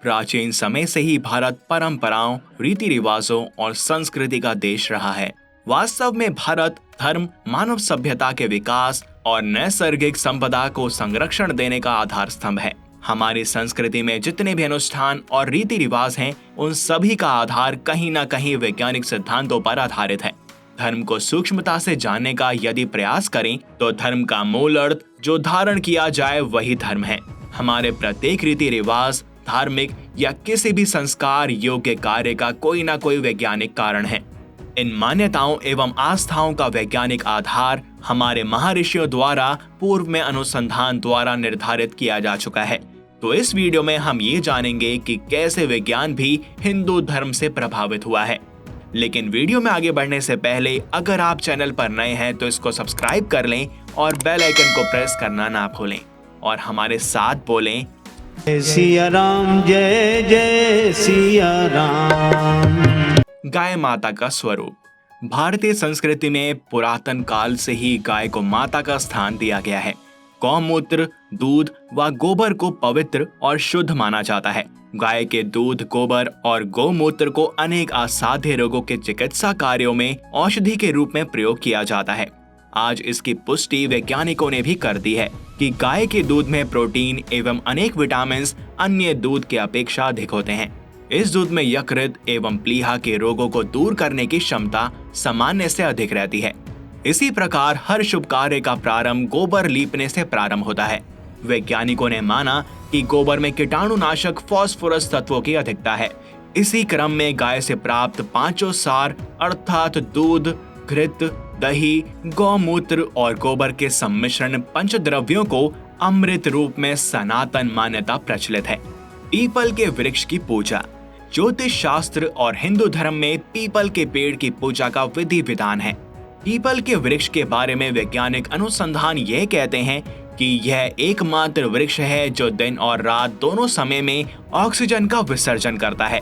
प्राचीन समय से ही भारत परंपराओं, रीति रिवाजों और संस्कृति का देश रहा है। वास्तव में भारत धर्म मानव सभ्यता के विकास और नैसर्गिक संपदा को संरक्षण देने का आधार स्तंभ है। हमारी संस्कृति में जितने भी अनुष्ठान और रीति रिवाज हैं, उन सभी का आधार कहीं न कहीं वैज्ञानिक सिद्धांतों पर आधारित है। धर्म को सूक्ष्मता से जानने का यदि प्रयास करें तो धर्म का मूल अर्थ जो धारण किया जाए वही धर्म है। हमारे प्रत्येक रीति रिवाज, धार्मिक या किसी भी संस्कार योग्य कार्य का कोई ना कोई वैज्ञानिक कारण है। इन मान्यताओं एवं आस्थाओं का वैज्ञानिक आधार हमारे महर्षियों द्वारा पूर्व में अनुसंधान द्वारा निर्धारित किया जा चुका है। तो इस वीडियो में हम ये जानेंगे कि कैसे विज्ञान भी हिंदू धर्म से प्रभावित हुआ है। लेकिन वीडियो में आगे बढ़ने से पहले अगर आप चैनल पर नए हैं तो इसको सब्सक्राइब कर लें और बेल आइकन को प्रेस करना ना भूलें और हमारे साथ बोलें, जय सिया राम, जय जय सिया राम। गाय माता का स्वरूप। भारतीय संस्कृति में पुरातन काल से ही गाय को माता का स्थान दिया गया है। गौमूत्र, दूध व गोबर को पवित्र और शुद्ध माना जाता है। गाय के दूध, गोबर और गौमूत्र को अनेक असाध्य रोगों के चिकित्सा कार्यों में औषधि के रूप में प्रयोग किया जाता है। आज इसकी पुष्टि वैज्ञानिकों ने भी कर दी है कि गाय के दूध में प्रोटीन एवं अनेक विटामिन अन्य दूध के अपेक्षा अधिक होते हैं। इस दूध में यकृत एवं प्लीहा के रोगों को दूर करने की क्षमता सामान्य से अधिक रहती है। इसी प्रकार हर शुभ कार्य का प्रारंभ गोबर लीपने से प्रारंभ होता है। वैज्ञानिकों ने माना कि गोबर में कीटाणुनाशक फास्फोरस तत्वों की अधिकता है। इसी क्रम में गाय से प्राप्त पांचों सार अर्थात दूध, घृत, दही, गौमूत्र और गोबर के सम्मिश्रण पंचद्रव्यों को अमृत रूप में सनातन मान्यता प्रचलित है। पीपल के वृक्ष की पूजा। ज्योतिष शास्त्र और हिंदू धर्म में पीपल के पेड़ की पूजा का विधि विधान है। पीपल के वृक्ष के बारे में वैज्ञानिक अनुसंधान यह कहते हैं कि यह एकमात्र वृक्ष है जो दिन और रात दोनों समय में ऑक्सीजन का विसर्जन करता है।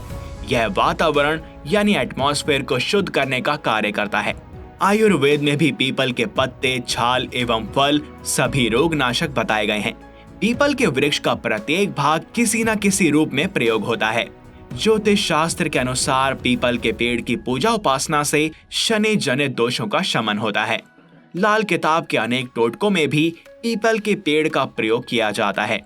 यह वातावरण यानी एटमॉस्फेयर को शुद्ध करने का कार्य करता है। आयुर्वेद में भी पीपल के पत्ते, छाल एवं फल सभी रोगनाशक बताए गए हैं। पीपल के वृक्ष का प्रत्येक भाग किसी न किसी रूप में प्रयोग होता है। ज्योतिष शास्त्र के अनुसार पीपल के पेड़ की पूजा उपासना से शनि जनित दोषों का शमन होता है। लाल किताब के अनेक टोटकों में भी पीपल के पेड़ का प्रयोग किया जाता है।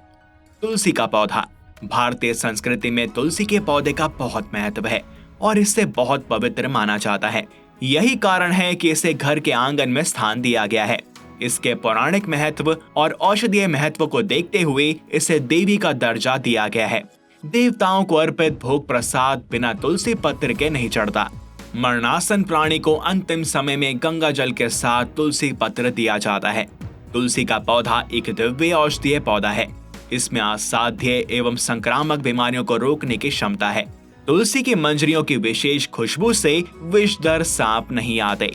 तुलसी का पौधा। भारतीय संस्कृति में तुलसी के पौधे का बहुत महत्व है और इसे बहुत पवित्र माना जाता है। यही कारण है कि इसे घर के आंगन में स्थान दिया गया है। इसके पौराणिक महत्व और औषधीय महत्व को देखते हुए इसे देवी का दर्जा दिया गया है। देवताओं को अर्पित भोग प्रसाद बिना तुलसी पत्र के नहीं चढ़ता। मरणासन प्राणी को अंतिम समय में गंगा जल के साथ तुलसी पत्र दिया जाता है। तुलसी का पौधा एक दिव्य औषधीय पौधा है। इसमें असाध्य एवं संक्रामक बीमारियों को रोकने की क्षमता है। तुलसी की मंजरियों की विशेष खुशबू से विषधर सांप नहीं आते।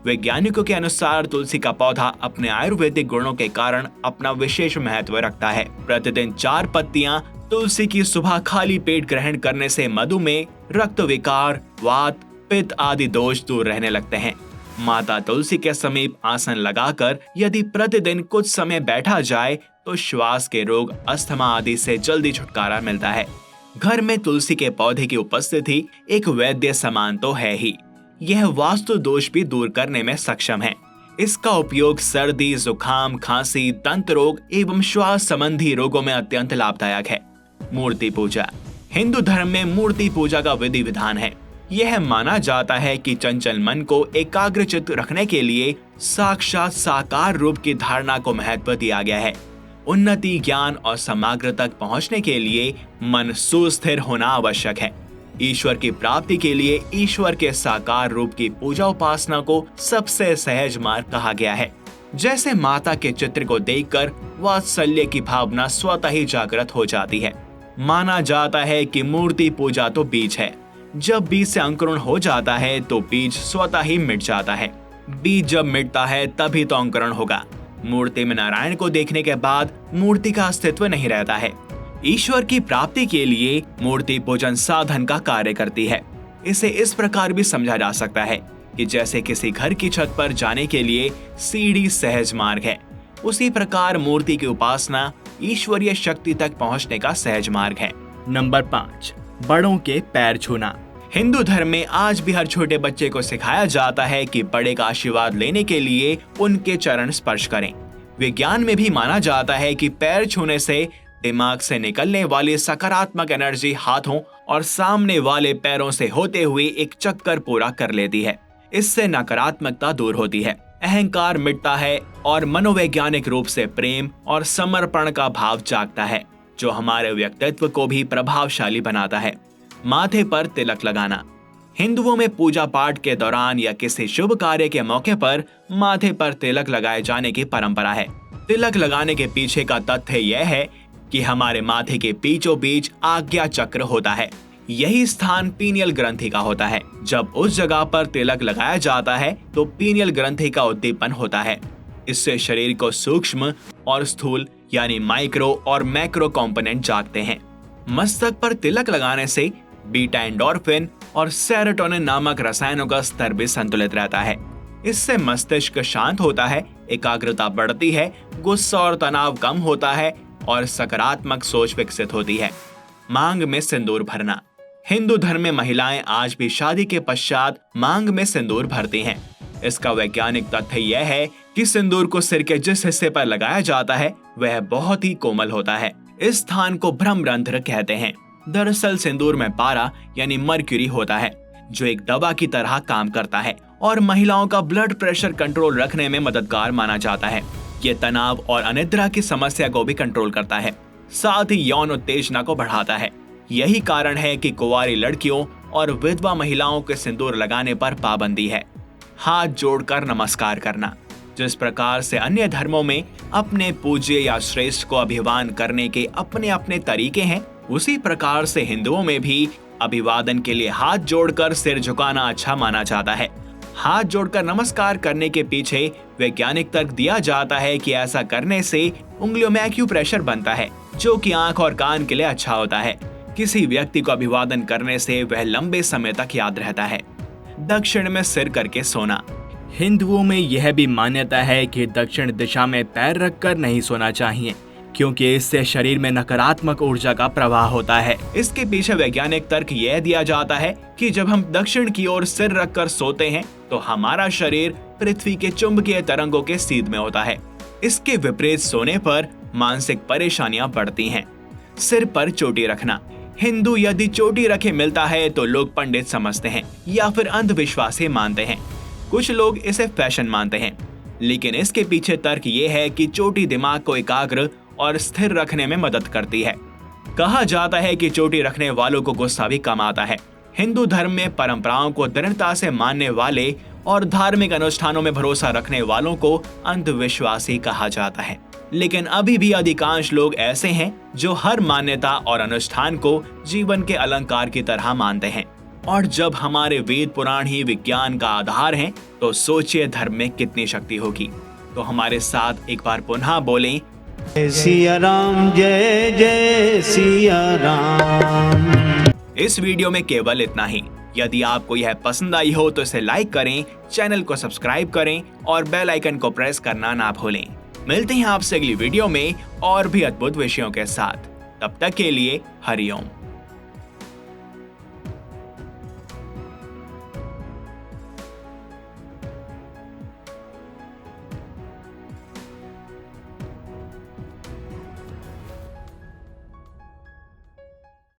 वैज्ञानिकों के अनुसार तुलसी का पौधा अपने आयुर्वेदिक गुणों के कारण अपना विशेष महत्व रखता है। प्रतिदिन 4 पत्तियां तुलसी की सुबह खाली पेट ग्रहण करने से मधुमेह, रक्त विकार, वात, पित्त आदि दोष दूर रहने लगते हैं। माता तुलसी के समीप आसन लगाकर यदि प्रतिदिन कुछ समय बैठा जाए तो श्वास के रोग, अस्थमा आदि से जल्दी छुटकारा मिलता है। घर में तुलसी के पौधे की उपस्थिति एक वैद्य समान तो है ही, यह वास्तु दोष भी दूर करने में सक्षम है। इसका उपयोग सर्दी, जुकाम, खांसी, दंत रोग एवं श्वास संबंधी रोगों में अत्यंत लाभदायक है। मूर्ति पूजा। हिंदू धर्म में मूर्ति पूजा का विधि विधान है। यह माना जाता है कि चंचल मन को एकाग्रचित्त रखने के लिए साक्षात साकार रूप की धारणा को महत्व दिया गया है। उन्नति, ज्ञान और समग्र तक पहुंचने के लिए मन सुस्थिर होना आवश्यक है। ईश्वर की प्राप्ति के लिए ईश्वर के साकार रूप की पूजा उपासना को सबसे सहज मार्ग कहा गया है। जैसे माता के चित्र को देखकर वात्सल्य की भावना स्वतः ही जागृत हो जाती है। माना जाता है कि मूर्ति पूजा तो बीज है। जब बीज से अंकुरण हो जाता है तो बीज स्वतः ही मिट जाता है। बीज जब मिटता है तभी तो अंकुरण होगा। मूर्ति में नारायण को देखने के बाद मूर्ति का अस्तित्व नहीं रहता है। ईश्वर की प्राप्ति के लिए मूर्ति पूजन साधन का कार्य करती है। इसे इस प्रकार भी समझा जा सकता है कि जैसे किसी घर की छत पर जाने के लिए सीढ़ी सहज मार्ग है, उसी प्रकार मूर्ति की उपासना ईश्वरीय शक्ति तक पहुंचने का सहज मार्ग है। नंबर 5, बड़ों के पैर छूना। हिंदू धर्म में आज भी हर छोटे बच्चे को सिखाया जाता है कि बड़े का आशीर्वाद लेने के लिए उनके चरण स्पर्श करें। विज्ञान में भी माना जाता है कि पैर छूने से दिमाग से निकलने वाली सकारात्मक एनर्जी हाथों और सामने वाले पैरों से होते हुए एक चक्कर पूरा कर लेती है। इससे नकारात्मकता दूर होती है, अहंकार मिटता है और मनोवैज्ञानिक रूप से प्रेम और समर्पण का भाव जागता है, जो हमारे व्यक्तित्व को भी प्रभावशाली बनाता है। माथे पर तिलक लगाना। हिंदुओं में पूजा पाठ के दौरान या किसी शुभ कार्य के मौके पर माथे पर तिलक लगाए जाने की परंपरा है। तिलक लगाने के पीछे का तथ्य यह है कि हमारे माथे के बीचों बीच आज्ञा चक्र होता है। यही स्थान पीनियल ग्रंथि का होता है। जब उस जगह पर तिलक लगाया जाता है तो पीनियल ग्रंथि का उद्दीपन होता है। इससे शरीर को सूक्ष्म और स्थूल यानी माइक्रो और मैक्रो कंपोनेंट जागते हैं। मस्तक पर तिलक लगाने से बीटा एंडोर्फिन और सेरोटोनिन नामक रसायनों का स्तर भी संतुलित रहता है। इससे मस्तिष्क शांत होता है, एकाग्रता बढ़ती है, गुस्सा और तनाव कम होता है और सकारात्मक सोच विकसित होती है। मांग में सिंदूर भरना। हिंदू धर्म में महिलाएं आज भी शादी के पश्चात मांग में सिंदूर भरती हैं। इसका वैज्ञानिक तथ्य यह है कि सिंदूर को सिर के जिस हिस्से पर लगाया जाता है वह बहुत ही कोमल होता है। इस स्थान को ब्रह्मरंध्र कहते हैं। दरअसल सिंदूर में पारा यानी मर्क्यूरी होता है, जो एक दवा की तरह काम करता है और महिलाओं का ब्लड प्रेशर कंट्रोल रखने में मददगार माना जाता है। ये तनाव और अनिद्रा की समस्या को भी कंट्रोल करता है, साथ ही यौन उत्तेजना को बढ़ाता है। यही कारण है कि कुंवारी लड़कियों और विधवा महिलाओं के सिंदूर लगाने पर पाबंदी है। हाथ जोड़कर नमस्कार करना। जिस प्रकार से अन्य धर्मों में अपने पूज्य या श्रेष्ठ को अभिवादन करने के अपने अपने तरीके हैं, उसी प्रकार से हिंदुओं में भी अभिवादन के लिए हाथ जोड़कर सिर झुकाना अच्छा माना जाता है। हाथ जोड़कर नमस्कार करने के पीछे वैज्ञानिक तर्क दिया जाता है कि ऐसा करने से उंगलियों में एक्यूप्रेशर बनता है, जो कि आंख और कान के लिए अच्छा होता है। किसी व्यक्ति को अभिवादन करने से वह लंबे समय तक याद रहता है। दक्षिण में सिर करके सोना। हिंदुओं में यह भी मान्यता है कि दक्षिण दिशा में पैर रखकर नहीं सोना चाहिए, क्योंकि इससे शरीर में नकारात्मक ऊर्जा का प्रवाह होता है। इसके पीछे वैज्ञानिक तर्क यह दिया जाता है कि जब हम दक्षिण की ओर सिर रखकर सोते हैं तो हमारा शरीर पृथ्वी के चुंबकीय तरंगों के सीध में होता है। इसके विपरीत सोने पर मानसिक परेशानियां बढ़ती हैं। सिर पर चोटी रखना। हिंदू यदि चोटी रखे मिलता है तो लोग पंडित समझते हैं या फिर अंधविश्वासी मानते हैं। कुछ लोग इसे फैशन मानते हैं, लेकिन इसके पीछे तर्क ये है कि चोटी दिमाग को एकाग्र और स्थिर रखने में मदद करती है। कहा जाता है कि चोटी रखने वालों को गुस्सा भी कम आता है। हिंदू धर्म में परंपराओं को दृढ़ता से मानने वाले और धार्मिक अनुष्ठानों में भरोसा रखने वालों को अंधविश्वासी कहा जाता है, लेकिन अभी भी अधिकांश लोग ऐसे हैं जो हर मान्यता और अनुष्ठान को जीवन के अलंकार की तरह मानते हैं। और जब हमारे वेद पुराण ही विज्ञान का आधार हैं, तो सोचिए धर्म में कितनी शक्ति होगी। तो हमारे साथ एक बार पुनः बोलें, जय सिया राम, जय जय सिया राम। इस वीडियो में केवल इतना ही। यदि आपको यह पसंद आई हो तो इसे लाइक करें, चैनल को सब्सक्राइब करें और बेल आइकन को प्रेस करना ना भूलें। मिलते हैं आपसे अगली वीडियो में और भी अद्भुत विषयों के साथ। तब तक के लिए हरिओम।